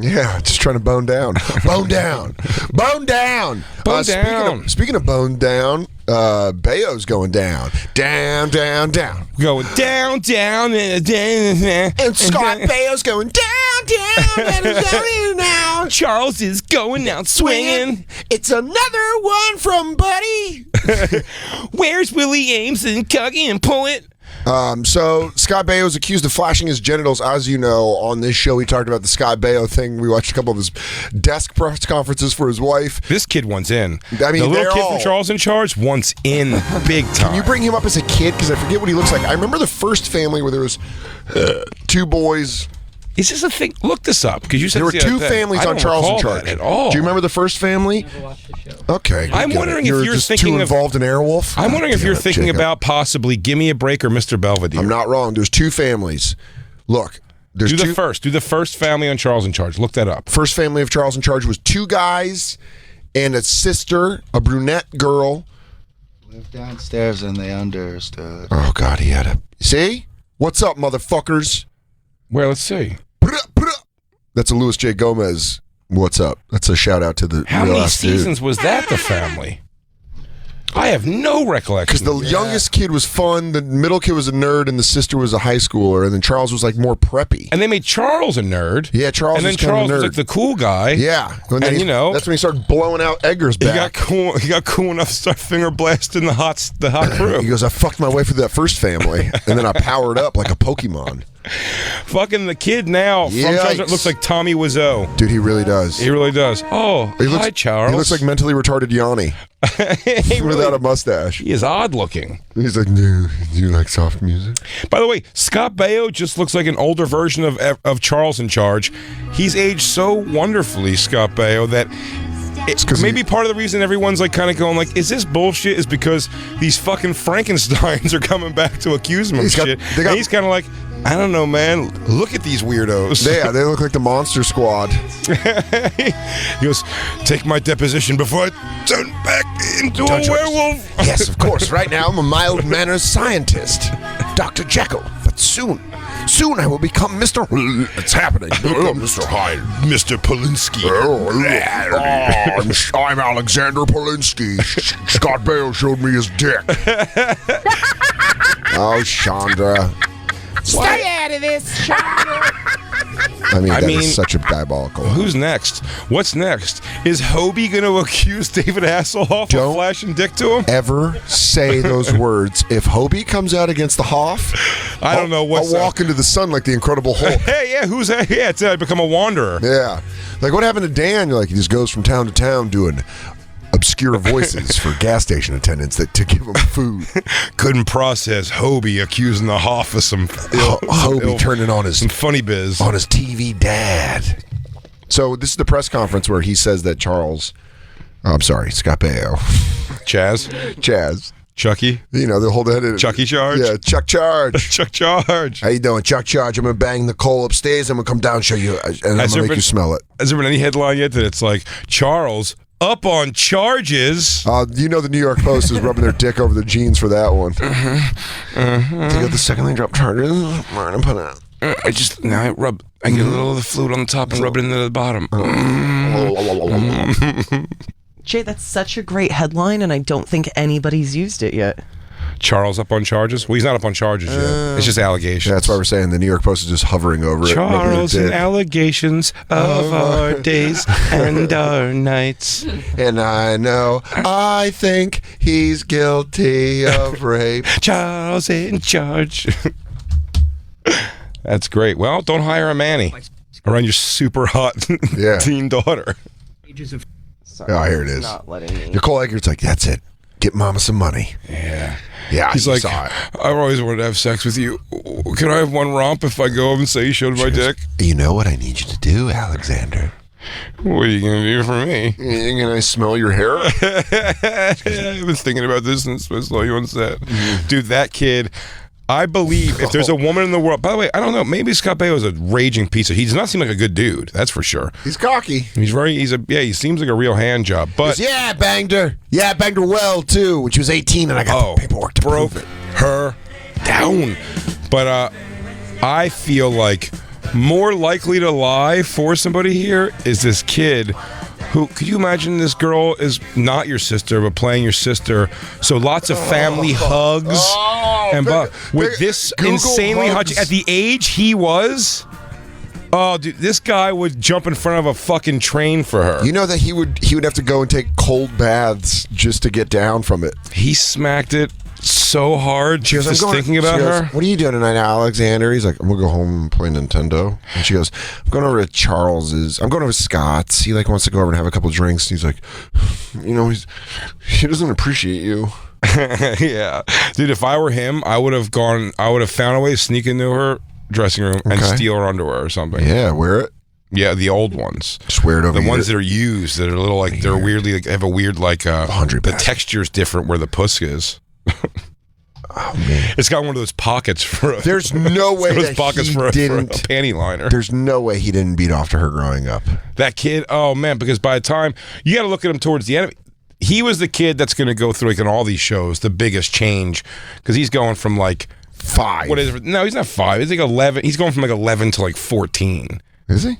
Yeah, just trying to bone down. Bone down. Bone down. Bone down. Speaking of bone down, Baio's going down. Down, down, down. Going down, down, And Scott Baio's going down, down, down. Charles is going out swinging. It's another one from Buddy. Where's Willie Ames and Cuggy and Pullet? So Scott Baio is accused of flashing his genitals. As you know, on this show, we talked about the Scott Baio thing. We watched a couple of his desk press conferences for his wife. This kid wants in. I mean, the little kid all... from Charles in Charge wants in big time. Can you bring him up as a kid? Because I forget what he looks like. I remember the first family where there was 2 boys. Is this a thing? Look this up, because you said there were 2 families on Charles in Charge. At all. Do you remember the first family? Never watched the show. Okay. I'm wondering if you're just thinking too involved in Airwolf. I'm wondering if you're thinking Jacob. about possibly Gimme a Break or Mr. Belvedere. I'm not wrong. There's 2 families. Look, there's Do two. the first family on Charles in Charge. Look that up. First family of Charles in Charge was 2 guys and a sister, a brunette girl. Lived downstairs and they understood. Oh God, he had a. See? What's up, motherfuckers? Where? Let's see. That's a Luis J. Gomez. What's up? That's a shout out to the. How real many ass dude. seasons was that? The family. I have no recollection. Because the youngest kid was fun, the middle kid was a nerd, and the sister was a high schooler, and then Charles was like more preppy. And they made Charles a nerd. Yeah, Charles and then was kind Charles of a nerd. was like the cool guy. Yeah, And you know, that's when he started blowing out Edgar's he back. got cool enough to start finger blasting the hot crew. He goes, I fucked my way through that first family, and then I powered up like a Pokemon. Fucking the kid now from Charles looks like Tommy Wiseau. Dude, he really does. He really does. Oh, hi, Charles. He looks like mentally retarded Yanni without a mustache. He is odd looking. He's like, do you like soft music? By the way, Scott Baio just looks like an older version of Charles in Charge. He's aged so wonderfully, Scott Baio, that maybe part of the reason everyone's like kind of going like, is this bullshit? Is because these fucking Frankensteins are coming back to accuse him of shit. And he's kind of like, I don't know, man. Look at these weirdos. Yeah, they look like the Monster Squad. He goes, take my deposition before I turn back into a werewolf. Yes, of course. Right now, I'm a mild-mannered scientist, Dr. Jekyll. But soon I will become Mr. It's happening. Mr. Hyde. Mr. Polinsky. I'm Alexander Polinsky. Scott Baio showed me his dick. Oh, Chandra. Stay out of this, Chandra. I mean, is such a diabolical. Who's next? What's next? Is Hobie going to accuse David Hasselhoff of flashing dick to him? Ever say those words. If Hobie comes out against the Hoff, I don't know what's I'll walk into the sun like the Incredible Hulk. Hey, yeah, who's that? Yeah, it's I become a wanderer. Yeah. Like, what happened to Dan? You're like, he just goes from town to town doing obscure voices for gas station attendants to give them food. Couldn't process Hobie accusing the Hoff of some Hobie turning on some funny biz on his TV dad. So this is the press conference where he says that Scott Baio, Chaz, Chucky, you know, the whole head Chucky Charge, yeah, Chuck Charge, Chuck Charge. How you doing, Chuck Charge? I'm gonna bang the coal upstairs. I'm gonna come down and show you, and I'm gonna make you smell it. Has there been any headline yet that it's like Charles up on charges? You know, the New York Post is rubbing their dick over their jeans for that one. They got the second they drop charges. I'm put it. I get a little of the fluid on the top and rub it into the bottom. Jay, that's such a great headline, and I don't think anybody's used it yet. Charles up on charges? Well, he's not up on charges yet. It's just allegations. Yeah, that's why we're saying the New York Post is just hovering over it. Charles and allegations of our days and our nights. And I think he's guilty of rape. Charles in charge. That's great. Well, don't hire a Manny around your super hot teen daughter. Oh, here it is. Nicole Eggert's like, that's it. Get mama some money. Yeah. Yeah, he's like, I've always wanted to have sex with you. Can I have one romp if I go up and say you showed my dick? You know what I need you to do, Alexander? What are you going to do for me? Can I smell your hair? I've been thinking about this since I saw you on set. Dude, that kid... I believe if there's a woman in the world... By the way, I don't know. Maybe Scott Baio is a raging piece of... He does not seem like a good dude. That's for sure. He's cocky. He seems like a real hand job. But I banged her. Yeah, I banged her well, too, when she was 18, and I got the paperwork to prove it. Her down. But I feel like more likely to lie for somebody here is this kid who, could you imagine this girl is not your sister, but playing your sister? So lots of family hugs. With this Google insanely hugs. hot, at the age he was, oh, dude, this guy would jump in front of a fucking train for her. You know that he would have to go and take cold baths just to get down from it. He smacked it so hard She goes, just "I'm going." thinking She about goes, her. "What are you doing tonight, Alexander?" He's like, "I'm gonna go home and play Nintendo." And she goes, "I'm going over to Charles's. I'm going over to Scott's. He wants to go over and have a couple drinks." And he's like, he doesn't appreciate you. Yeah, dude, if I were him, I would have found a way to sneak into her dressing room and Okay. steal her underwear or something. Yeah, wear it. Yeah, the old ones. Just wear it over The ones here. that are used, that are a little like, they're weirdly, like, have a weird, like, Laundry the bag. texture's different where the puss is. Oh man. It's got one of those pockets for a, There's no way those that pockets he for a didn't. panty liner. There's no way he didn't beat off to her growing up. That kid, oh man, because by the time, you got to look at him towards the end, he was the kid that's going to go through, like, in all these shows, the biggest change, because he's going from, like, 5. what is it? No, he's not 5. He's like 11. He's going from like 11 to like 14. Is he?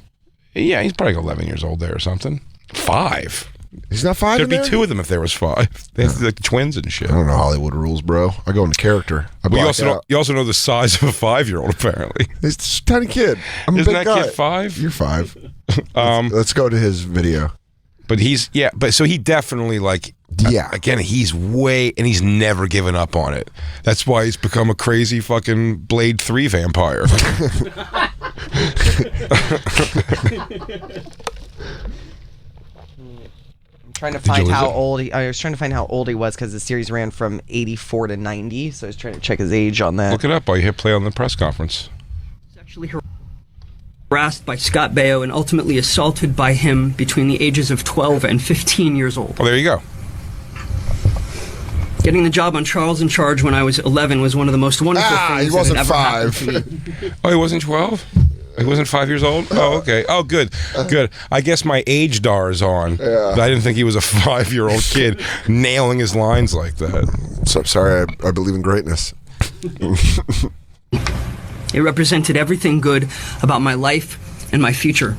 Yeah, he's probably like 11 years old there or something. 5. He's not 5. There'd in be there? 2 of them if there was 5. They have like twins and shit. I don't know Hollywood rules, bro. I go into character. I Well, black out. you also know the size of a 5-year-old apparently. He's just a tiny kid. I'm a Isn't big that guy. kid 5? You're 5. Let's go to his video. But so he definitely, like, Yeah. again, he's never given up on it. That's why he's become a crazy fucking Blade 3 vampire. Trying to find lose how it? old he. I was trying to find how old he was because the series ran from 84 to 90. So I was trying to check his age on that. Look it up while you hit play on the press conference. Sexually harassed by Scott Baio and ultimately assaulted by him between the ages of 12 and 15 years old. Well, there you go. Getting the job on Charles in Charge when I was 11 was one of the most wonderful things he wasn't that had ever happened 5. to me. Oh, he wasn't 12? He wasn't 5 years old? Oh, okay. Oh, good. Good. I guess my age dar is on. Yeah. But I didn't think he was a 5-year-old kid nailing his lines like that. So sorry, I believe in greatness. It represented everything good about my life and my future.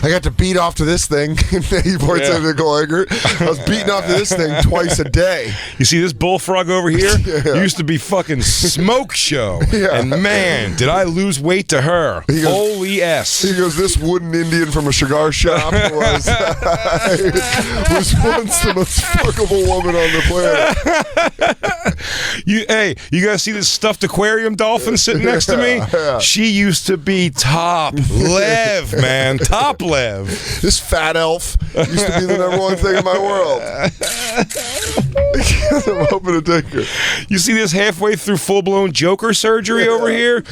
I got to beat off to this thing. He points Yeah. at the Gallagher. I was beating off to this thing twice a day. You see this bullfrog over here? Used to be fucking smoke show. Yeah. And man, did I lose weight to her. He goes- Holy S. He goes, "This wooden Indian from a cigar shop was once the most fuckable woman on the planet." You guys see this stuffed aquarium dolphin sitting next to me? Yeah. She used to be top lev, man. Top lev. This fat elf used to be the number one thing in my world. I'm hoping to take her. You see this halfway through full-blown Joker surgery over here?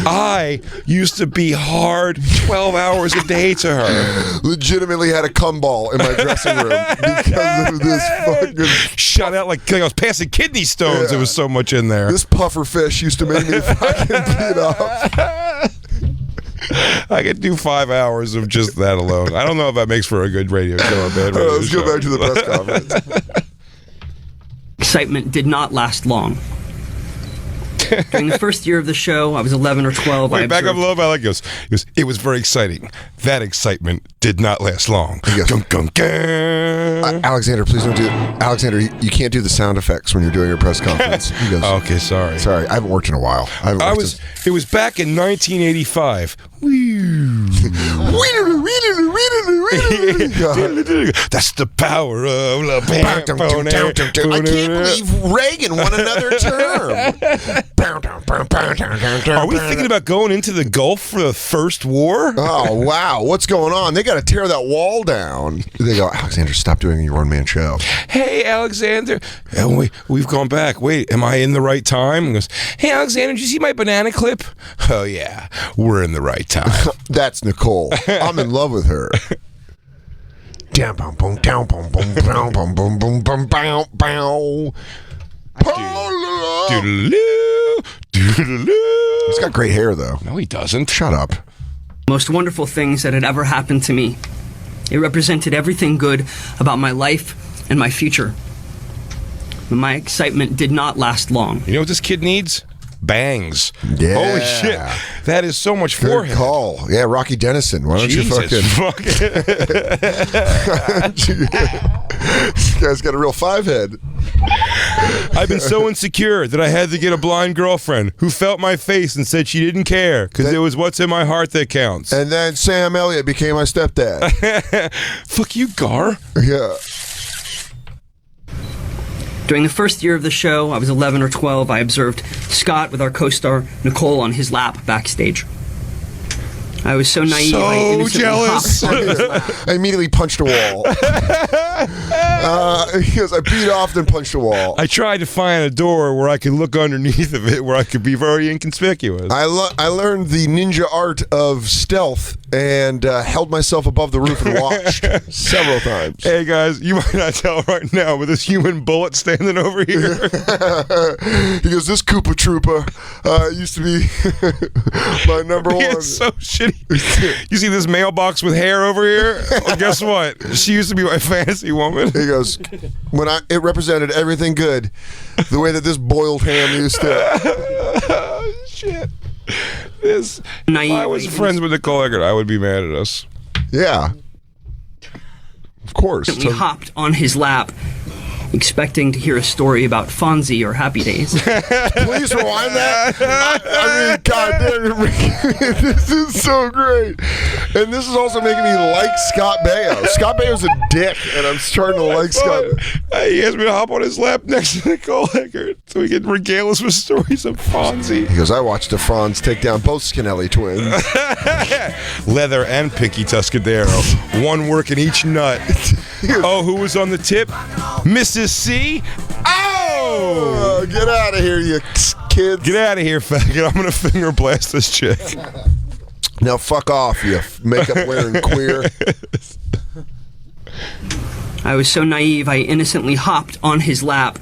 I used to be hard 12 hours a day to her. Legitimately had a cum ball in my dressing room because of this fucking. Shut out like I was passing kidney stones. Yeah. There was so much in there. This puffer fish used to make me fucking beat up. I could do 5 hours of just that alone. I don't know if that makes for a good radio show or a bad radio Let's show. go back to the press conference. Excitement did not last long. During the first year of the show, I was 11 or 12. Wait, I back up observed- a little bit. I like this. It was very exciting. That excitement did not last long. goes- Gung, gung, gung. Alexander, please don't do it. Alexander, you can't do the sound effects when you're doing your press conference. He goes, Okay, sorry. sorry, I haven't worked in a while. It was back in 1985. That's the power of La I can't believe Reagan won another term. Are we thinking about going into the Gulf for the first war? Oh, wow. What's going on? They got to tear that wall down. They go, Alexander, stop doing your one-man show. Hey, Alexander. And we've gone back. Wait, am I in the right time? He goes, hey, Alexander, did you see my banana clip? Oh, yeah, we're in the right time. That's Nicole. I'm in love with her. Down, boom, boom, down, boom, boom, boom, boom, boom, boom, boom, bow, bow. Doodaloo, doodaloo. He's got great hair, though. No, he doesn't. Shut up. most wonderful things that had ever happened to me. It represented everything good about my life and my future. But my excitement did not last long. You know what this kid needs? bangs. Yeah. Holy shit. That is so much for Good him. call. Yeah, Rocky Dennison. Why don't Jesus you fucking. This guy's got a real five head. I've been so insecure that I had to get a blind girlfriend who felt my face and said she didn't care because it was what's in my heart that counts. And then Sam Elliott became my stepdad. Fuck you, Gar. Yeah. During the first year of the show, I was 11 or 12, I observed Scott with our co-star Nicole on his lap backstage. I was so naive. I So innocently jealous. hopped on his lap. I immediately punched a wall. He goes, I beat off, then punched a wall. I tried to find a door where I could look underneath of it, where I could be very inconspicuous. I learned the ninja art of stealth and held myself above the roof and watched several times. Hey guys, you might not tell right now, but this human bullet standing over here. He goes, this Koopa Troopa used to be my number one. It's so shitty. You see this mailbox with hair over here? Well, guess what? She used to be my fantasy woman. He goes, it represented everything good, the way that this boiled ham used to. Shit. If I was friends with Nicole Eggert, I would be mad at us. Yeah. Of course. We hopped on his lap, expecting to hear a story about Fonzie or Happy Days. Please rewind that. I mean, God damn it. This is so great. And this is also making me like Scott Baio. Scott Baio's a dick, and I'm starting to like Scott. He asked me to hop on his lap next to Nicole Eggert so he could regale us with stories of Fonzie. He goes, I watched the Franz take down both Scanelli twins. Leather and Pinky Tuscadero. One working each nut. Oh, who was on the tip? Mrs. C. Oh! Get out of here, you kids. Get out of here, faggot. I'm going to finger blast this chick. Now fuck off, you makeup wearing queer. I was so naive, I innocently hopped on his lap,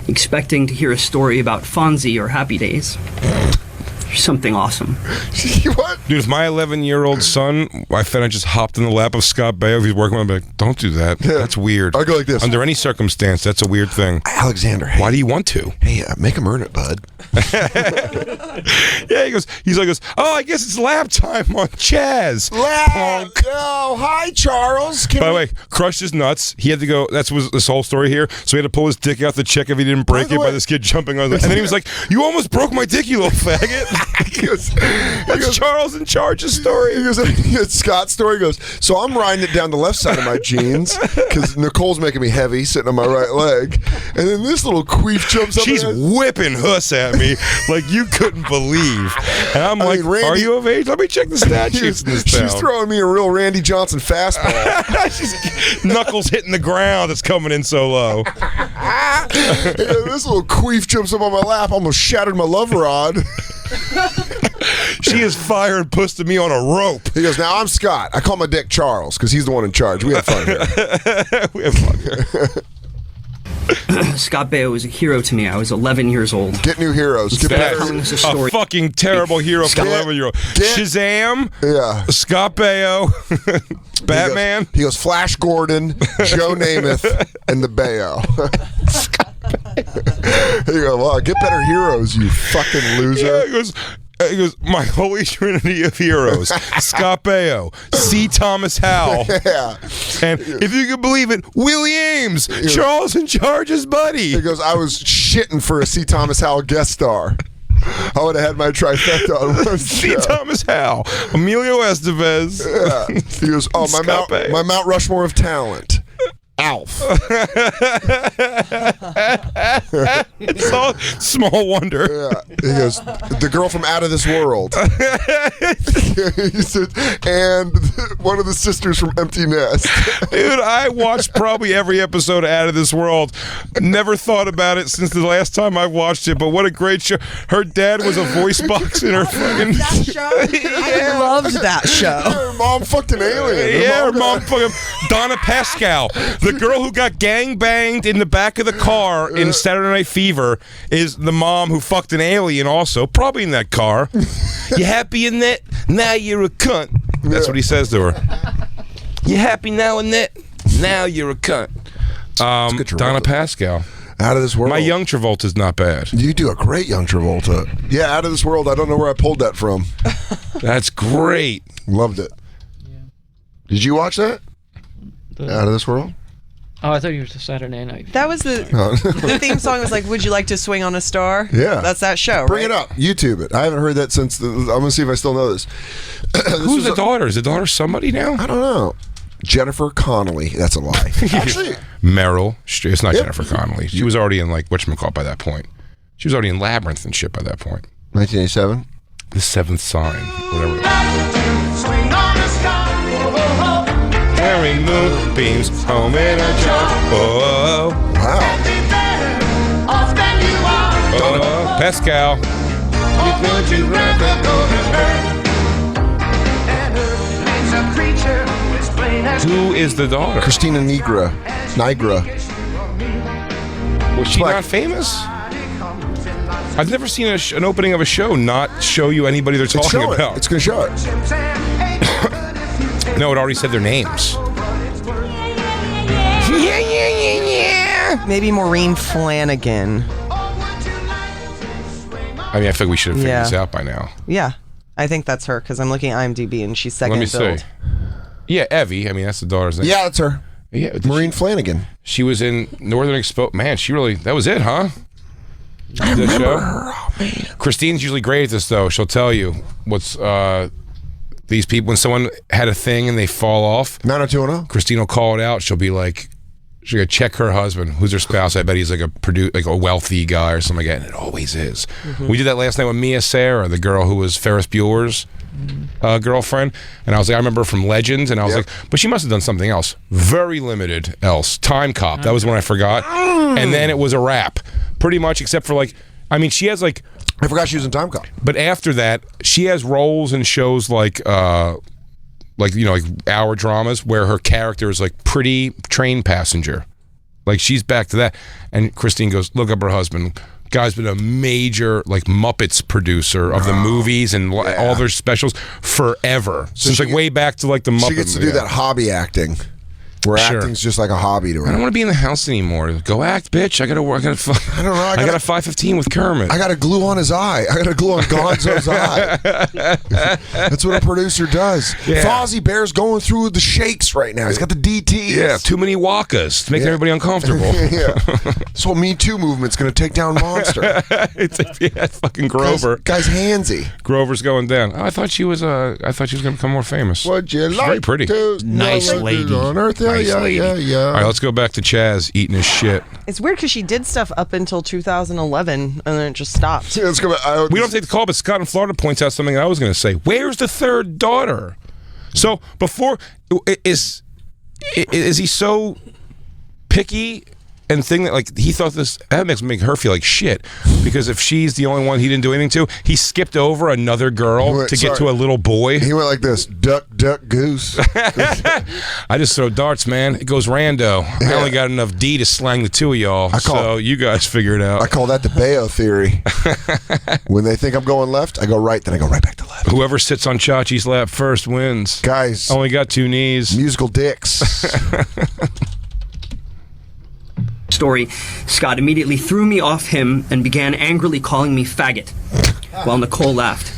expecting to hear a story about Fonzie or Happy Days. Something awesome. What? Dude, if my 11-year-old son, I found I just hopped in the lap of Scott Baio, if he's working with him, I'd be like, don't do that. That's weird. I'll go like this. Under any circumstance, that's a weird thing. Alexander, hey. Why do you want to? Hey, make him earn it, bud. Yeah, he's like, oh, I guess it's lap time on Chaz. Oh, hi, Charles. By the way, crushed his nuts. He had to go. That was this whole story here. So he had to pull his dick out to check if he didn't break it by this kid jumping on. And then he was like, "You almost broke my dick, you little faggot." That's Charles in Charge's story. He goes, it's Scott's story. He goes, so I'm riding it down the left side of my jeans because Nicole's making me heavy sitting on my right leg, and then this little queef jumps up. She's whipping huss at me like you couldn't believe, and I'm like, Randy, "Are you of age? Let me check the statutes in this town." She's throwing me a real Randy Johnson fastball. She's knuckles hitting the ground. It's coming in so low. And this little queef jumps up on my lap, almost shattered my love rod. She is firing puss to me on a rope. He goes, now I'm Scott. I call my dick Charles because he's the one in charge. We have fun here. We have fun here. Scott Baio was a hero to me. I was 11 years old. Get new heroes. Get That's better. telling us a a story. fucking terrible hero for 11-year-old. Shazam, Yeah. Scott Baio, Batman. He goes Flash Gordon, Joe Namath, and the Baio. He goes, well, get better heroes, you fucking loser. Yeah, he goes, my holy trinity of heroes: Scott Baio, C. Thomas Howell, Yeah. and if you can believe it, Willie Ames, Charles in Charge's buddy. He goes, I was shitting for a C. Thomas Howell guest star. I would have had my trifecta on one C. show. Thomas Howell, Emilio Estevez. Yeah. He goes, oh, Scott Baio. my Mount Rushmore of talent. Alf. It's all small wonder. Yeah. He goes, the girl from Out of This World. He said, and one of the sisters from Empty Nest. Dude, I watched probably every episode of Out of This World. Never thought about it since the last time I watched it, but what a great show. Her dad was a voice box in her fucking... That show? I loved that show. Her mom fucked an alien. Yeah, her mom fucking... Donna Pascal, the girl who got gang-banged in the back of the car in Saturday Night Fever, is the mom who fucked an alien also, probably in that car. You happy in that? Now you're a cunt. That's what he says to her. You happy now in that? Now you're a cunt. Donna Pascal. Out of This World. My young Travolta's not bad. You do a great young Travolta. Yeah, Out of This World. I don't know where I pulled that from. That's great. Loved it. Yeah. Did you watch that? Out of This World? Oh, I thought you were the Saturday night. That was the theme song was like, "Would you like to swing on a star?" Yeah. That's that show, Bring right? it up. YouTube it. I haven't heard that since I'm going to see if I still know this. Who's the daughter? Is the daughter somebody now? I don't know. Jennifer Connelly. That's a lie. Actually. Meryl. It's not Jennifer Connelly. She was already in, like, whatchamacallit by that point. She was already in Labyrinth and shit by that point. 1987? The Seventh Sign. Whatever. Carrying moonbeams home in a jar. Oh, Wow. oh, Pascal. Who is the daughter? Christina Nigra. Was she not famous? I've never seen an opening of a show not show you anybody they're talking about. It's going to show it. No, it already said their names. Maybe Maureen Flanagan. I mean, I feel like we should have figured Yeah. this out by now. Yeah, I think that's her because I'm looking at IMDb and she's second Let me billed. see. Yeah, Evie. I mean, that's the daughter's name. Yeah, that's her. Yeah, Maureen Flanagan. She was in Northern Expo. Man, that was it, huh? I The remember show? her. Oh, man. Christine's usually great at this, though. She'll tell you what's these people, when someone had a thing and they fall off, 90210. Christine will call it out. She'll be like, she'll go check her husband, who's her spouse. I bet he's like a wealthy guy or something like that. And it always is. We did that last night with Mia Sarah, the girl who was Ferris Bueller's girlfriend. And I was like, I remember her from Legends. And I was like, but she must have done something else. Very limited else. Time Cop. That was one I forgot. And then it was a wrap. Pretty much, except for like, I mean, she has like, I forgot she was in Time Cop. but after that, she has roles in shows like hour dramas where her character is like pretty train passenger. Like she's back to that. And Christine goes, look up her husband. Guy's been a major like Muppets producer of the movies and all their specials forever. Since like way back to like the Muppets. She gets to do that hobby acting. Where acting's just like a hobby to her. I don't want to be in the house anymore. Go act, bitch. I gotta work. I don't know. I got a 5:15 with Kermit. I got to glue on his eye. I got to glue on Gonzo's eye. That's what a producer does. Yeah. Fozzie Bear's going through the shakes right now. He's got the DTs. Yeah, too many wakas to make everybody uncomfortable. Yeah. That's what Me Too movement's going to take down Monster. It's fucking Grover. Guy's handsy. Grover's going down. Oh, I thought she was going to become more famous. Would you She's like very pretty. to Nice know lady. on Earth? Nice lady. All right, let's go back to Chaz eating his shit. It's weird because she did stuff up until 2011 and then it just stopped. Yeah, let's go back. We don't take the call, but Scott in Florida points out something I was going to say. Where's the third daughter? So before, is he so picky and thing that like he thought that make her feel like shit because if she's the only one he didn't do anything to, he skipped over another girl to get to a little boy. He went like this: duck, duck, goose. I just throw darts, man. It goes rando. I only got enough D to slang the two of y'all. So you guys figure it out. I call that the Baio theory. When they think I'm going left, I go right, then I go right back to left. Whoever sits on Chachi's lap first wins. Guys, only got two knees. Musical dicks. Story, Scott immediately threw me off him and began angrily calling me faggot, while Nicole laughed.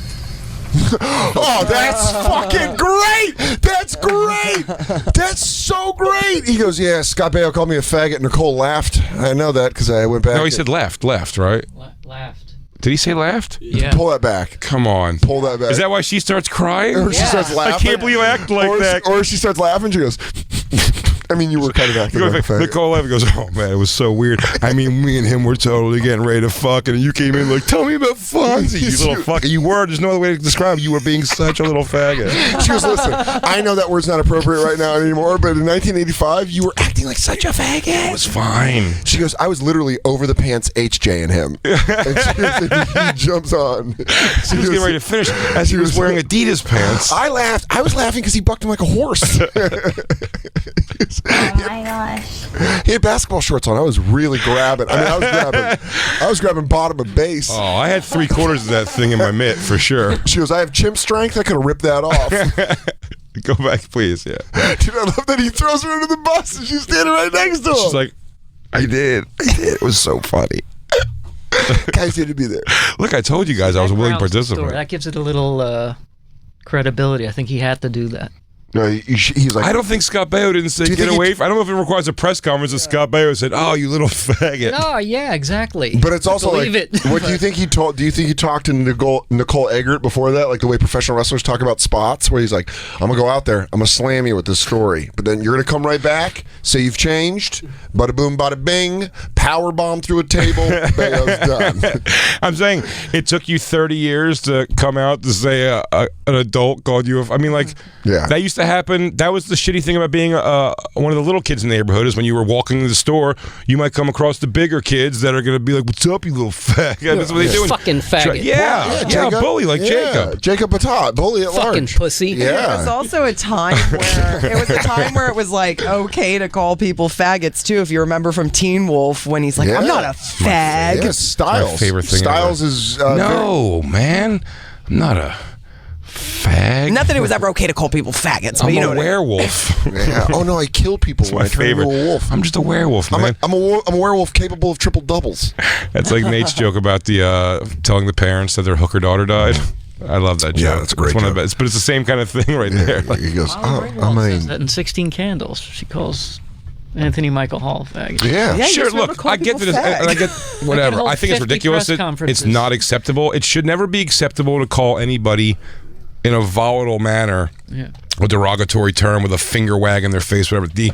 Oh, that's fucking great! That's great! That's so great! He goes, yeah, Scott Baio called me a faggot. Nicole laughed. I know that because I went back. No, he said left, right? Laughed. Did he say laughed? Yeah. Pull that back. Come on. Pull that back. Is that why she starts crying? Or she starts laughing. I can't believe you act like that. Or she starts laughing. She goes, I mean, you were kind of acting like a faggot. Nicole Levin goes, oh man, it was so weird. I mean, me and him were totally getting ready to fuck, and you came in like, tell me about Fonzie, you little fucker. You were, there's no other way to describe it. You were being such a little faggot. She goes, listen, I know that word's not appropriate right now anymore, but in 1985, you were acting like such a faggot. It was fine. She goes, I was literally over the pants HJ in him. And he jumps on. She was getting ready to finish as he was wearing Adidas pants. I laughed. I was laughing because he bucked him like a horse. Oh my gosh. He had basketball shorts on. I was really grabbing. I mean, I was grabbing bottom of base. Oh, I had 3/4 of that thing in my mitt for sure. She goes, I have chimp strength. I could have ripped that off. Go back, please. Yeah. Dude, I love that he throws her under the bus and she's standing right next to him. She's like, I did. It was so funny. Guys need to be there. Look, I told you guys I was a willing Background participant. story. That gives it a little credibility. I think he had to do that. No, he's like. I don't think Scott Baio didn't say Do you get think away. I don't know if it requires a press conference that Scott Baio said, "Oh, you little faggot." Oh, yeah, exactly. But it's also Believe like, it. what do you think he told? Do you think he talked to Nicole Eggert before that, like the way professional wrestlers talk about spots, where he's like, "I'm gonna go out there, I'm gonna slam you with this story, but then you're gonna come right back, say you've changed, bada boom, bada bing, power bomb through a table, Baio's done." I'm saying it took you 30 years to come out to say an adult called you. I mean, like, Yeah. that used to happen. That was the shitty thing about being one of the little kids in the neighborhood is when you were walking to the store, you might come across the bigger kids that are going to be like, "What's up, you little faggot?" That's what they do. Fucking faggot. Yeah, Jacob. bully like Jacob. Jacob Patat, bully at Fucking large. pussy. It was Yeah. also a time where it was like okay to call people faggots too. If you remember from Teen Wolf when he's like, "I'm not a fag." Yeah, Styles. My favorite thing Styles ever. is No, man, I'm not a fag. Not that it was ever okay to call people faggots, but I'm you know a what I mean. werewolf. Yeah. Oh no, I kill people when My I turn into favorite. a wolf. I'm just a werewolf, I'm man. a werewolf capable of triple doubles. That's like Nate's joke about the telling the parents that their hooker daughter died. I love that joke. Yeah, that's a great It's one of joke. the best, but it's the same kind of thing right there. Like, He goes, Molly oh, Ringwald I says mean, that in 16 Candles. She calls Anthony Michael Hall a faggot. yeah. Yeah, you sure, just never look, call I get people that. fag. I get whatever. hold I think it's 50 ridiculous. press It's conferences. not acceptable. It should never be acceptable to call anybody in a volatile manner, Yeah. a derogatory term with a finger wag in their face, whatever. The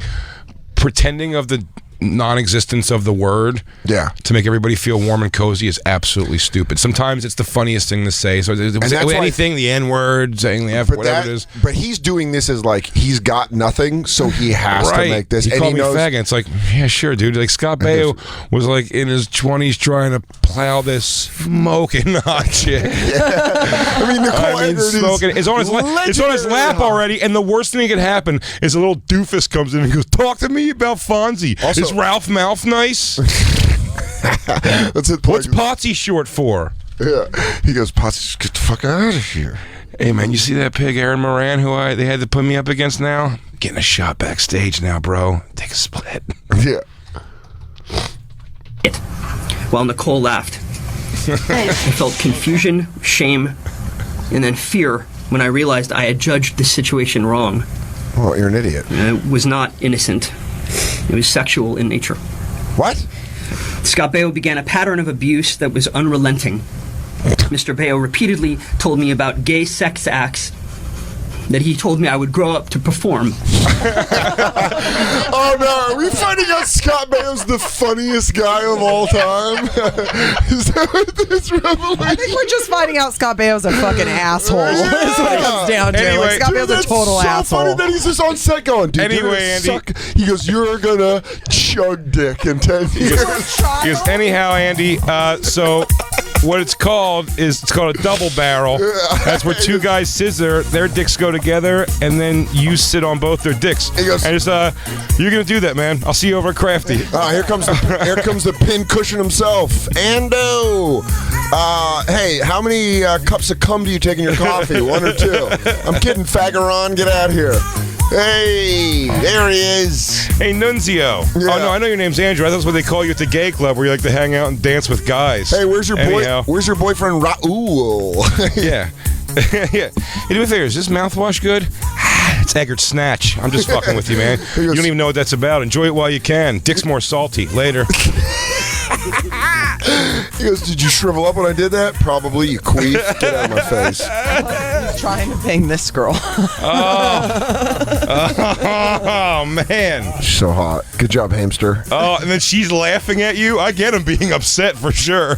pretending of the non-existence of the word Yeah. to make everybody feel warm and cozy is absolutely stupid. Sometimes it's the funniest thing to say. So that's why- anything, the N-word, saying the F, whatever it is. But he's doing this as like he's got nothing, so he has to make this. He and called he me knows. faggot. It's like, yeah, sure, dude. Like Scott Baio was like in his 20s trying to plow this smoking hot chick. I mean, Nicole Eggert is smoking. It's on his legendary lap hot. already. And the worst thing that could happen is a little doofus comes in and goes, "Talk to me about Fonzie. Also- Is Ralph Mouth nice? That's it. What's Potsy short for?" Yeah. He goes, Potsy, just get the fuck out of here. Hey man, you see that pig Aaron Moran who they had to put me up against now? Getting a shot backstage now, bro. Take a split. Yeah. While Nicole laughed. I felt confusion, shame, and then fear when I realized I had judged the situation wrong. Well, you're an idiot. It was not innocent. It was sexual in nature. What? Scott Baio began a pattern of abuse that was unrelenting. Mr. Baio repeatedly told me about gay sex acts that he told me I would grow up to perform. Oh no, are we finding out Scott Baio's the funniest guy of all time? Is that what this revelation? I think we're just finding out Scott Baio's a fucking asshole. That's what it comes down to. Anyway, like, Scott Dude, Baio's a that's total so asshole. funny that he's just on set going, dude. Anyway, you're gonna Andy. suck. He goes, you're gonna chug dick in 10 years. Because anyhow, Andy, so what it's called a double barrel. That's where two guys scissor, their dicks go together, and then you sit on both their dicks. He goes- And just you're gonna do that, man. I'll see you over at Crafty. Here comes the pin cushion himself, Ando. Hey, how many cups of cum do you take in your coffee? 1 or 2? I'm kidding, Fagaron. Get out here. Hey, there he is. Hey, Nunzio. Yeah. Oh no, I know your name's Andrew. I thought that's what they call you at the gay club, where you like to hang out and dance with guys. Hey, where's your boy? Anyhow. Where's your boyfriend Raul? Yeah. Yeah. Hey, do me a favor. Is this mouthwash good? It's Eggert Snatch. I'm just fucking with you, man. You don't even know what that's about. Enjoy it while you can. Dick's more salty. Later. He goes, did you shrivel up when I did that? Probably, you queef. Get out of my face. He's trying to bang this girl. Oh, man. She's so hot. Good job, hamster. Oh, and then she's laughing at you. I get him being upset for sure.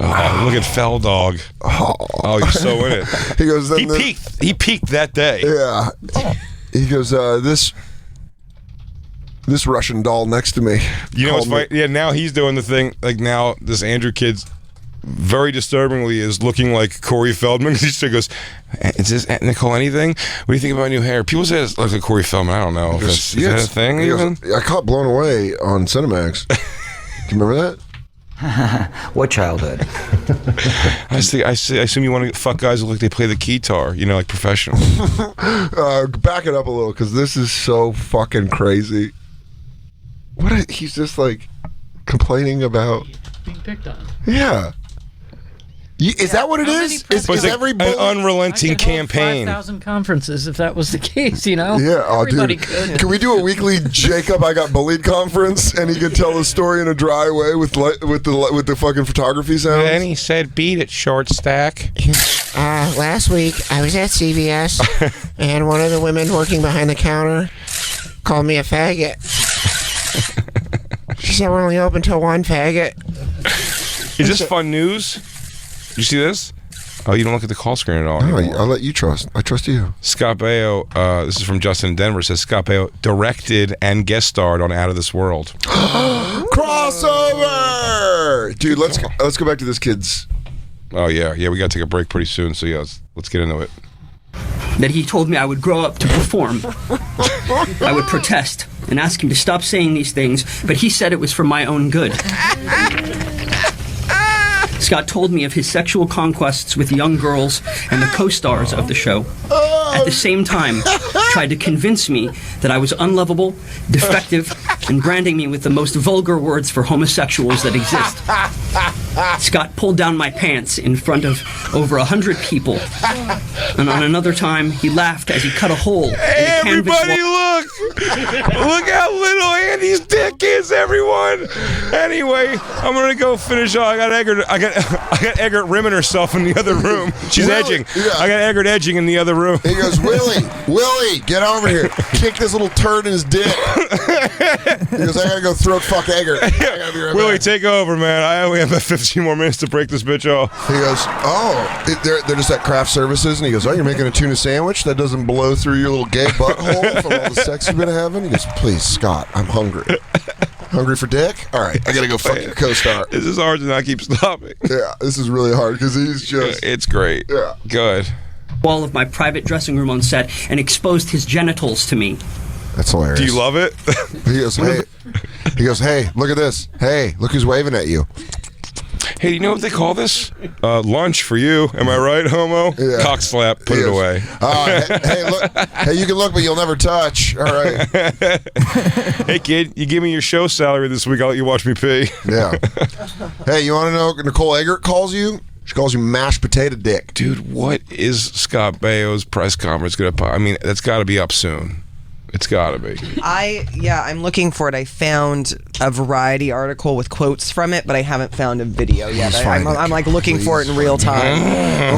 Oh, look at Fell Dog. Oh, you're so in it. He goes, then He peaked that day. Yeah. He goes, this Russian doll next to me. You know what's called me- funny? Yeah, now he's doing the thing. Like now, this Andrew kid's very disturbingly is looking like Corey Feldman. He just goes, "Is this Nicole anything? What do you think about new hair?" People say it looks like Corey Feldman. I don't know. If that's, is that a thing He goes, even? I caught Blown Away on Cinemax. Do you remember that? What childhood? I assume you want to fuck guys who look like they play the guitar. You know, like professional. Back it up a little, because this is so fucking crazy. He's just like complaining about Being picked on. Yeah. Is that what it is? Is every an unrelenting campaign? 5,000 conferences if that was the case, you know? Yeah, Everybody dude. could. Can we do a weekly Jacob I got bullied conference and he could tell the story in a dry way with the fucking photography sounds? And he said, "Beat it, short stack." Last week, I was at CVS, and one of the women working behind the counter called me a faggot. She said we're only open till 1 faggot. Is this fun news? You see this? Oh, you don't look at the call screen at all. No, anymore. I'll let you trust. I trust you. Scott Baio, this is from Justin in Denver, says Scott Baio directed and guest starred on Out of This World. Crossover! Dude, let's go back to this kid's... Oh, yeah, we got to take a break pretty soon, so yeah, let's get into it. That he told me I would grow up to perform. I would protest and ask him to stop saying these things, but he said it was for my own good. Scott told me of his sexual conquests with young girls and the co-stars of the show. At the same time, tried to convince me that I was unlovable, defective, and branding me with the most vulgar words for homosexuals that exist. Scott pulled down my pants in front of over 100 people. And on another time, he laughed as he cut a hole in the canvas Everybody look! Look how little Andy's dick is, everyone! Anyway, I'm gonna go finish off. I got Eggert rimming herself in the other room. She's edging. Yeah. I got Eggert edging in the other room. He goes, Willie, get over here. Kick this little turd in his dick. He goes, I gotta go throat fuck Eggert. I gotta be right Willie, back. take over, man. I only have about 15 more minutes to break this bitch off. He goes, they're just at craft services, and he goes, you're making a tuna sandwich that doesn't blow through your little gay butthole from all the sex you've been having? He goes, please, Scott, I'm hungry. Hungry for dick? All right, I gotta go fuck your co-star. This is hard to not keep stopping. Yeah, this is really hard because he's just... It's great. Yeah. Good. wall of my private dressing room on set and exposed his genitals to me. That's hilarious. Do you love it? He goes, hey, look at this. Hey, look who's waving at you. Hey, do you know what they call this? Lunch for you. Am I right, homo? Yeah. Cock slap. Put it away. Hey, look. Hey, you can look, but you'll never touch. All right. Hey, kid, you give me your show salary this week. I'll let you watch me pee. Yeah. Hey, you want to know what Nicole Eggert calls you? She calls you mashed potato dick. Dude, what is Scott Baio's press conference going to... I mean, that's got to be up soon. It's got to be. I'm looking for it. I found a Variety article with quotes from it, but I haven't found a video yet. I'm like looking for it in real time.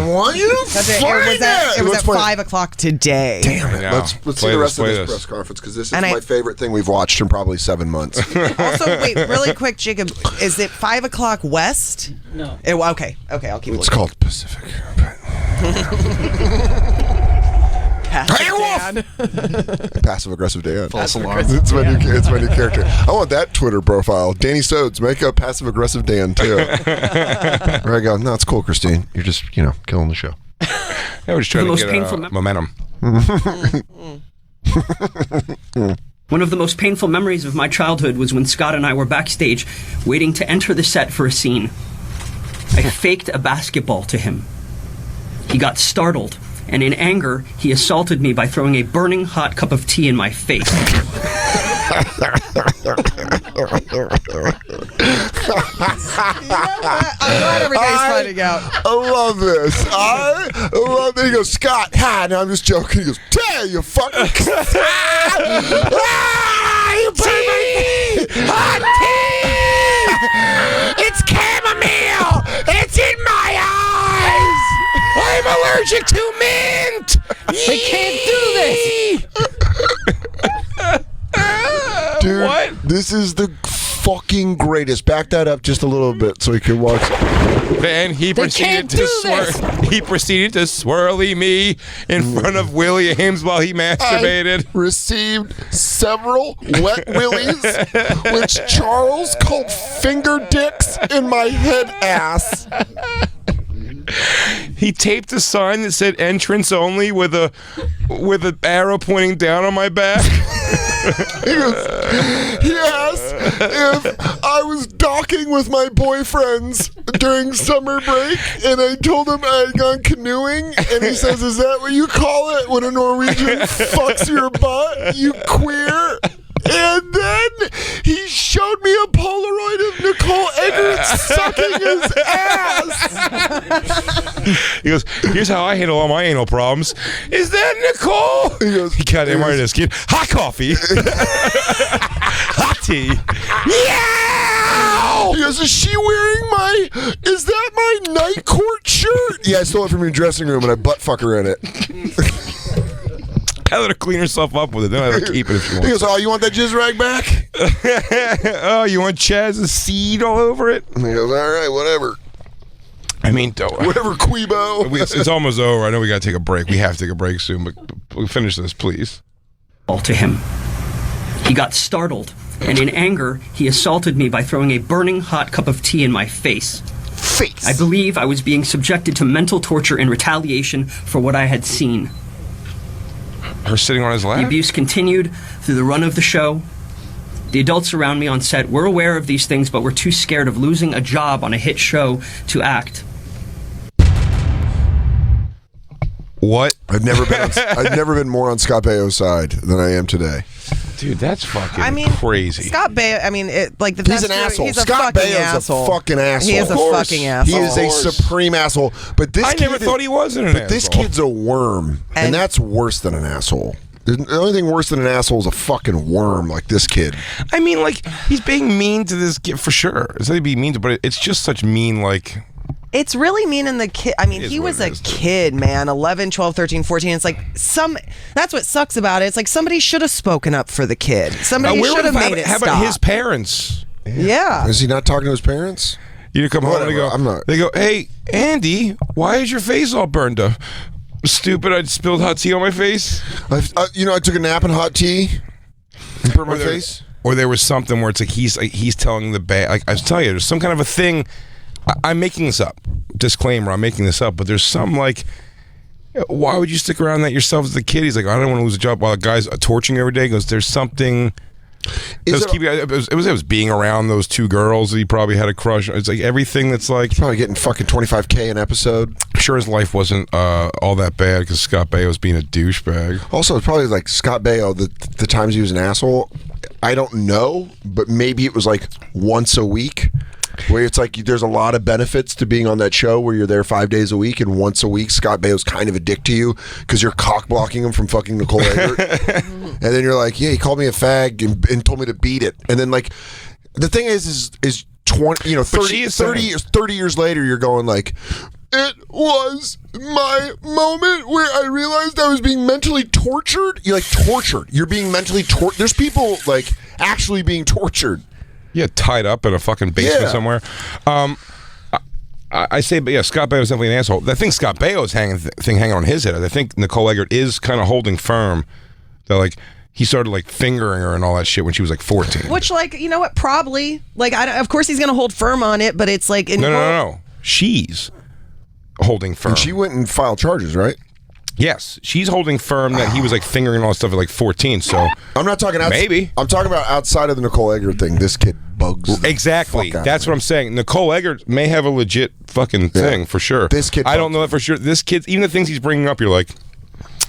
Why you It was at 5 o'clock today. Damn it. Yeah. Let's see the rest of this press conference because this is my favorite thing we've watched in probably 7 months. Also, wait, really quick, Jacob, is it 5 o'clock West? No. Okay, I'll keep It's looking. called Pacific. Passive aggressive Dan. False alarm. It's my new character. I want that Twitter profile. Danny Sodes, make a passive aggressive Dan too. Where I go, no, it's cool, Christine. You're just, killing the show. Yeah, we're just trying to get momentum. One of the most painful memories of my childhood was when Scott and I were backstage waiting to enter the set for a scene. I faked a basketball to him. He got startled, and in anger, he assaulted me by throwing a burning hot cup of tea in my face. I'm glad everybody's finding out. I love this. I love that. He goes, Scott, no, I'm just joking. He goes, you fucking... You tea! Hot tea! It's chamomile! It's in my eyes! I'm allergic to mint! They can't do this! Dude, What? This is the fucking greatest. Back that up just a little bit so he can watch. Then he proceeded can't to do this. He proceeded to swirly me in front of Williams while he masturbated. I received several wet willies, which Charles called finger dicks in my head ass. He taped a sign that said "entrance only" with an arrow pointing down on my back. He goes, he asked if I was docking with my boyfriends during summer break, and I told him I had gone canoeing, and he says, is that what you call it when a Norwegian fucks your butt, you queer? And then he showed me a Polaroid of Nicole Eggert sucking his ass. He goes, here's how I handle all my anal problems. Is that Nicole? He goes, goddamn right it is, kid. Hot coffee. Hot tea. Yeah! He goes, is that my night court shirt? Yeah, I stole it from your dressing room and I butt fuck her in it. I let her clean herself up with it. Then I let her keep it if she wants. He goes, oh, you want that jizz rag back? Oh, you want Chaz's seed all over it? And he goes, all right, whatever. I mean, whatever, Quebo. It's almost over. I know we got to take a break. We have to take a break soon, but we'll finish this, please. To him. He got startled, and in anger, he assaulted me by throwing a burning hot cup of tea in my face. I believe I was being subjected to mental torture in retaliation for what I had seen. Her sitting on his lap? The abuse continued through the run of the show. The adults around me on set were aware of these things, but were too scared of losing a job on a hit show to act. What? I've never been more on Scott Baio's side than I am today. Dude, that's fucking crazy. Scott Baio, he's an asshole. He's a Scott fucking Baio's asshole. a fucking asshole. He is a fucking asshole. He is a supreme asshole. But this I never thought he wasn't an asshole. But this kid's a worm, and that's worse than an asshole. The only thing worse than an asshole is a fucking worm like this kid. I mean, like, he's being mean to this kid for sure. It's not being mean to, but it's just such mean, like... It's really mean in the kid. I mean, he was a kid, man. 11, 12, 13, 14. It's like that's what sucks about it. It's like somebody should have spoken up for the kid. Somebody should have made it How stop. about his parents? Yeah. Is he not talking to his parents? You come home and they go, I'm not. They go, hey, Andy, why is your face all burned up? Stupid, I spilled hot tea on my face. I took a nap in hot tea and burned my face. Or there was something where it's like he's telling the bad. Like I was telling you, there's some kind of a thing. I'm making this up. Disclaimer, I'm making this up. But there's some like, why would you stick around that yourself as a kid? He's like, I don't want to lose a job while the guy's torching every day. He goes, there's something. It was being around those two girls that he probably had a crush on. It's like everything that's like... He's probably getting fucking $25K an episode. I'm sure his life wasn't all that bad because Scott Baio was being a douchebag. Also, it's probably like Scott Baio, the times he was an asshole, I don't know, but maybe it was like once a week. Where it's like there's a lot of benefits to being on that show where you're there 5 days a week, and once a week Scott Baio's kind of a dick to you because you're cock blocking him from fucking Nicole Eggert. And then you're like, yeah, he called me a fag and told me to beat it. And then like the thing is 20, 30 years later you're going like, it was my moment where I realized I was being mentally tortured. You're like tortured. You're being mentally tortured. There's people like actually being tortured. Yeah, tied up in a fucking basement somewhere. I say, but yeah, Scott Baio is definitely an asshole. I think Scott Baio's hanging on his head. I think Nicole Eggert is kind of holding firm that like he started like fingering her and all that shit when she was like 14. Which, like, you know what? Probably. Like, of course he's gonna hold firm on it, but it's like no. She's holding firm. And she went and filed charges, right? Yes, she's holding firm that he was like fingering all this stuff at like 14. So I'm not talking maybe. I'm talking about outside of the Nicole Eggert thing. This kid bugs. Exactly. That's what I'm saying. Nicole Eggert may have a legit fucking thing for sure. This kid. I don't know that for sure. This kid, even the things he's bringing up, you're like,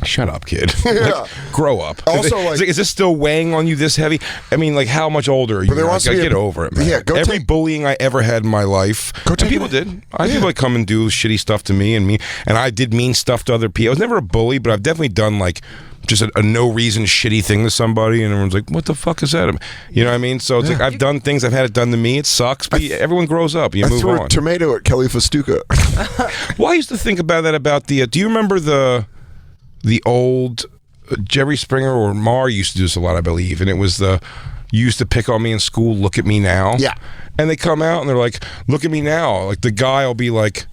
shut up, kid. Like, grow up. Also, is this still weighing on you this heavy? I mean, like, how much older are you? Get over it, man. Yeah, every bullying I ever had in my life, people did. I did like come and do shitty stuff to me, and I did mean stuff to other people. I was never a bully, but I've definitely done like just a no reason shitty thing to somebody, and everyone's like, "What the fuck is that?" You know what I mean? So it's like I've done things, I've had it done to me. It sucks, but everyone grows up. You move threw on. A tomato at Kelly Festuca. Well, I used to think about that about the. Do you remember the old Jerry Springer or Marr used to do this a lot, I believe, and it was you used to pick on me in school, look at me now. Yeah. And they come out and they're like, look at me now. Like the guy will be like,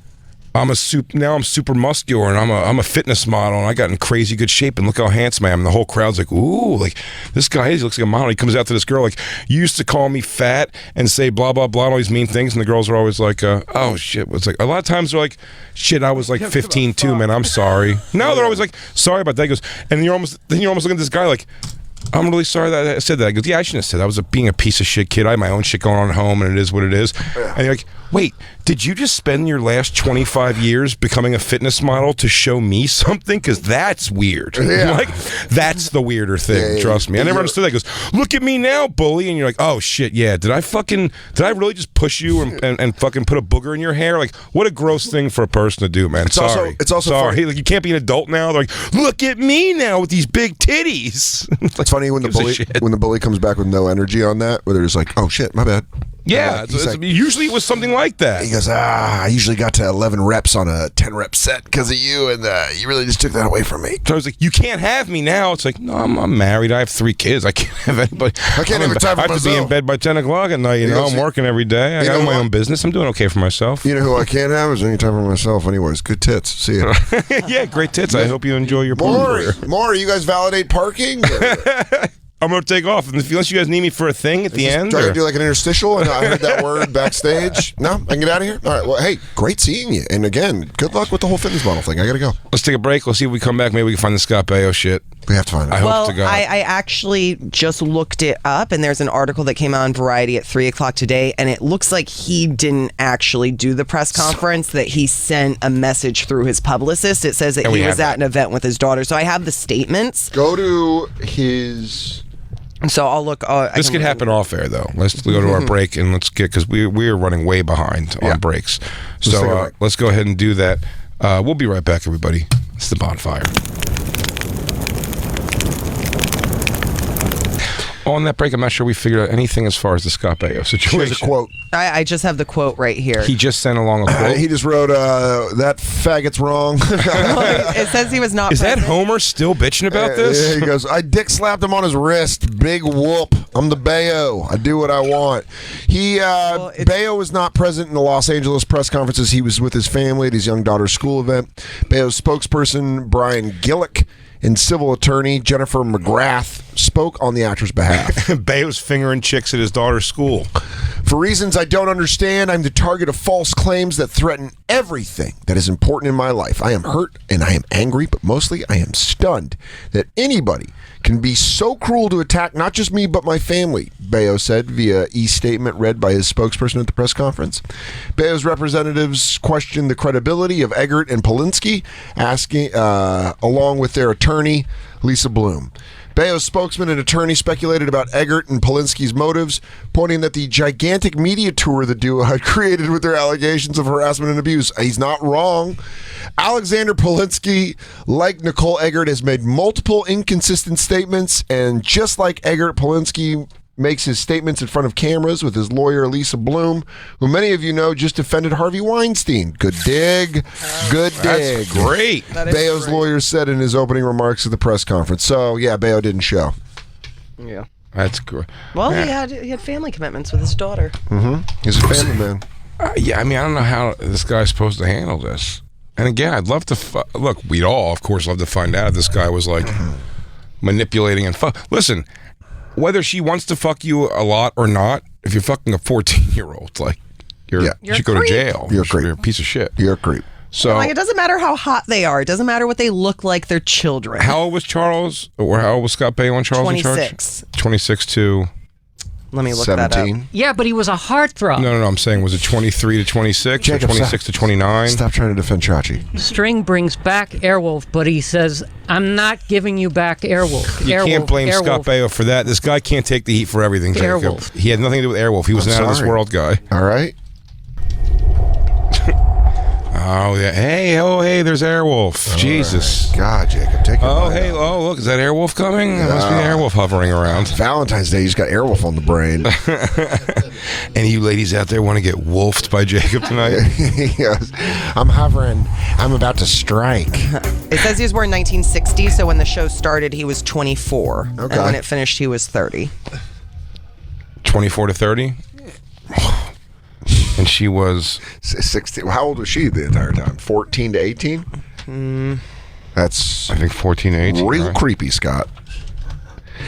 I'm super muscular and I'm a fitness model and I got in crazy good shape and look how handsome I am. And the whole crowd's like, ooh, like this guy he looks like a model. He comes out to this girl like, you used to call me fat and say blah blah blah and all these mean things, and the girls are always like, oh shit. It's like a lot of times they're like, shit, I was like 15 too, man. I'm sorry. Now they're always like, sorry about that. He goes, and you're almost looking at this guy like, I'm really sorry that I said that. I goes, yeah, I shouldn't have said that. I was being a piece of shit kid. I had my own shit going on at home, and it is what it is. And you're like, wait, did you just spend your last 25 years becoming a fitness model to show me something? Because that's weird. Yeah. Like, that's the weirder thing, Yeah, trust me. I never understood that. He goes, look at me now, bully. And you're like, oh, shit, yeah. Did I really just push you and fucking put a booger in your hair? Like, what a gross thing for a person to do, man. It's also sorry. funny. Like, you can't be an adult now. They're like, look at me now with these big titties. It's funny when the bully comes back with no energy on that, where they're just like, oh, shit, my bad. Yeah, usually it was something like that. He goes, I usually got to 11 reps on a 10-rep set because of you, and you really just took that away from me. So I was like, you can't have me now. It's like, no, I'm married. I have 3 kids. I can't have anybody. I can't have time for I have to be in bed by 10 o'clock at night. I'm working every day. I got my own business. I'm doing okay for myself. You know who I can't have is any time for myself anyways. Good tits. See ya. Yeah, great tits. I hope you enjoy your More, you guys validate parking? I'm going to take off. Unless you guys need me for a thing at the end. Try to do like an interstitial, and I heard that word backstage. No, I can get out of here? All right, well, hey, great seeing you. And again, good luck with the whole fitness model thing. I got to go. Let's take a break. Let's see if we come back. Maybe we can find the Scott Baio shit. We have to find it. I hope to God. I actually just looked it up, and there's an article that came out on Variety at 3 o'clock today, and it looks like he didn't actually do the press conference, that he sent a message through his publicist. It says that he was at an event with his daughter. So I have the statements. Go to his... So I'll look. This could happen off air, though. Let's go to our break and let's get, because we are running way behind on breaks. So let's go ahead and do that. We'll be right back, everybody. It's the Bonfire. On that break, I'm not sure we figured out anything as far as the Scott Baio situation. Here's a quote. I just have the quote right here. He just sent along a quote. He just wrote, that faggot's wrong. It says he was not Is present. that Homer still bitching about this? He goes, I dick slapped him on his wrist. Big whoop. I'm the Baio. I do what I want. Baio was not present in the Los Angeles press conferences. He was with his family at his young daughter's school event. Baio's spokesperson, Brian Gillick, and civil attorney Jennifer McGrath spoke on the actor's behalf. Baio's fingering chicks at his daughter's school. For reasons I don't understand, I'm the target of false claims that threaten everything that is important in my life. I am hurt and I am angry, but mostly I am stunned that anybody can be so cruel to attack not just me but my family, Baio said via e-statement read by his spokesperson at the press conference. Baio's representatives questioned the credibility of Eggert and Polinsky, asking, along with their attorney, Lisa Bloom. Baio's spokesman and attorney speculated about Eggert and Polinsky's motives, pointing that the gigantic media tour the duo had created with their allegations of harassment and abuse. He's not wrong. Alexander Polinsky, like Nicole Eggert, has made multiple inconsistent statements, and just like Eggert, Polinsky makes his statements in front of cameras with his lawyer, Lisa Bloom, who many of you know just defended Harvey Weinstein. Good dig. Good dig. That's great. Baio's lawyer said in his opening remarks at the press conference. So, yeah, Baio didn't show. Yeah. That's great. Well, he had family commitments with his daughter. Mm-hmm. He's a family man. Yeah, I mean, I don't know how this guy's supposed to handle this. And again, I'd love to... Look, we'd all, of course, love to find out if this guy was, like, manipulating and... Listen... Whether she wants to fuck you a lot or not, if you're fucking a 14-year-old, like, you should go to jail. You're a creep. You're a piece of shit. You're a creep. So, like, it doesn't matter how hot they are. It doesn't matter what they look like. They're children. How old was Charles? Or how old was Scott Baio when Charles 26. in charge? 26 to... Let me look 17. that up. Yeah, but he was a heartthrob. No, I'm saying, was it 23 to 26 Jacob, or 26 to 29? Stop trying to defend Chachi. String brings back Airwolf, but he says, I'm not giving you back Airwolf. You can't blame Scott Baio for that. This guy can't take the heat for everything, Jacob. Airwolf. He had nothing to do with Airwolf. He was an out-of-this-world guy. All right. Oh, yeah. Hey, there's Airwolf. Jesus. Right. God, Jacob, take it. Look, is that Airwolf coming? There must be an Airwolf hovering around. Valentine's Day, he's got Airwolf on the brain. Any you ladies out there want to get wolfed by Jacob tonight? Yes. I'm hovering. I'm about to strike. It says he was born in 1960, so when the show started, he was 24. Okay. And when it finished, he was 30. 24 to 30? And she was 16. How old was she the entire time? 14 to 18? That's, I think, 14 to 18. real right? creepy, Scott.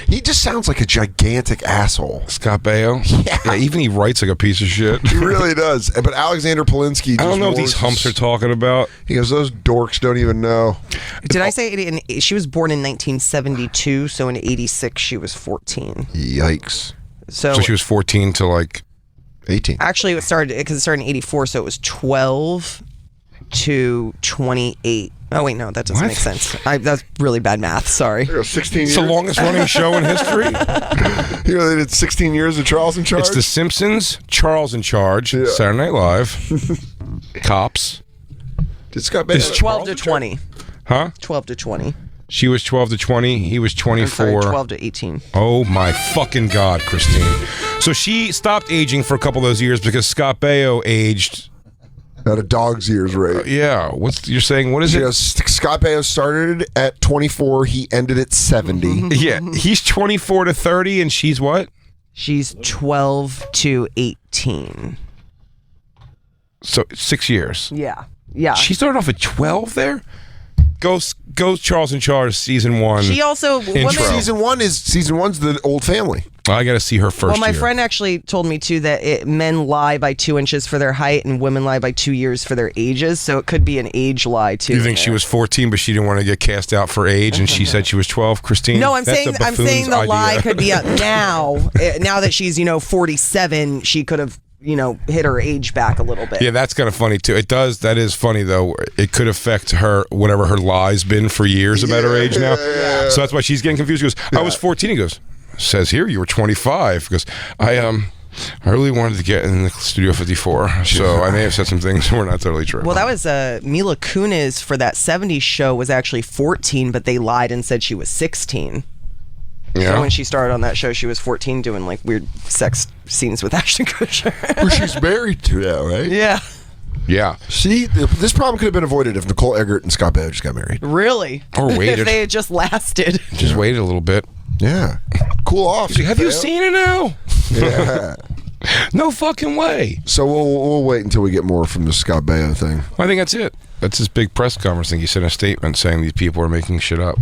He just sounds like a gigantic asshole. Scott Baio? Yeah, even he writes like a piece of shit. He really does. But Alexander Polinsky just I don't know what these humps are talking about. He goes, those dorks don't even know. Did I say she was born in 1972, so in 86 she was 14. Yikes. So So she was 14 to like 18. Actually, it started in 84, so it was 12 to 28. Oh wait, no, that doesn't make sense. That's really bad math. Sorry. 16 years. It's the longest running show in history. You know, they did 16 years of Charles in Charge. It's The Simpsons, Charles in Charge, Saturday Night Live, Cops. Did Scott Baio? Is 12 to 20. Huh? 12 to 20. She was 12 to 20. He was 24. I'm sorry, 12 to 18. Oh my fucking God, Christine. So she stopped aging for a couple of those years because Scott Baio aged. At a dog's year's rate. Yeah. You're saying, what is it? Scott Baio started at 24. He ended at 70. Yeah. He's 24 to 30 and she's what? She's 12 to 18. So 6 years. Yeah. Yeah. She started off at 12 there? Goes Charles in Charge season 1. She also Season one's the old family. I got to see her first. Well, my year. friend actually told me too that men lie by 2 inches for their height and women lie by 2 years for their ages. So it could be an age lie too. You think she was 14, but she didn't want to get cast out for age, and she said she was 12, Christine? No, I'm That's saying a buffoon's the idea. lie could be up now. Now that she's 47, she could have hit her age back a little bit. Yeah, that's kind of funny too. It does. That is funny though. It could affect her, whatever her lie's been for years about her age now. So that's why she's getting confused. She goes, I was 14. He goes, says here you were 25. He goes, I really wanted to get in the Studio 54, so I may have said some things that were not totally true. Well, that was Mila Kunis for that 70s show was actually 14, but they lied and said she was 16. Yeah. So when she started on that show, she was 14 doing like weird sex scenes with Ashton Kutcher. Who she's married to now, right? Yeah. Yeah. See, this problem could have been avoided if Nicole Eggert and Scott Baio just got married. Really? Or waited. If they had just lasted. Just waited a little bit. Yeah. Cool off. She's like, have you Baio. seen it now? Yeah. No fucking way. So we'll wait until we get more from the Scott Baio thing. I think that's it. That's his big press conference thing. He sent a statement saying these people are making shit up.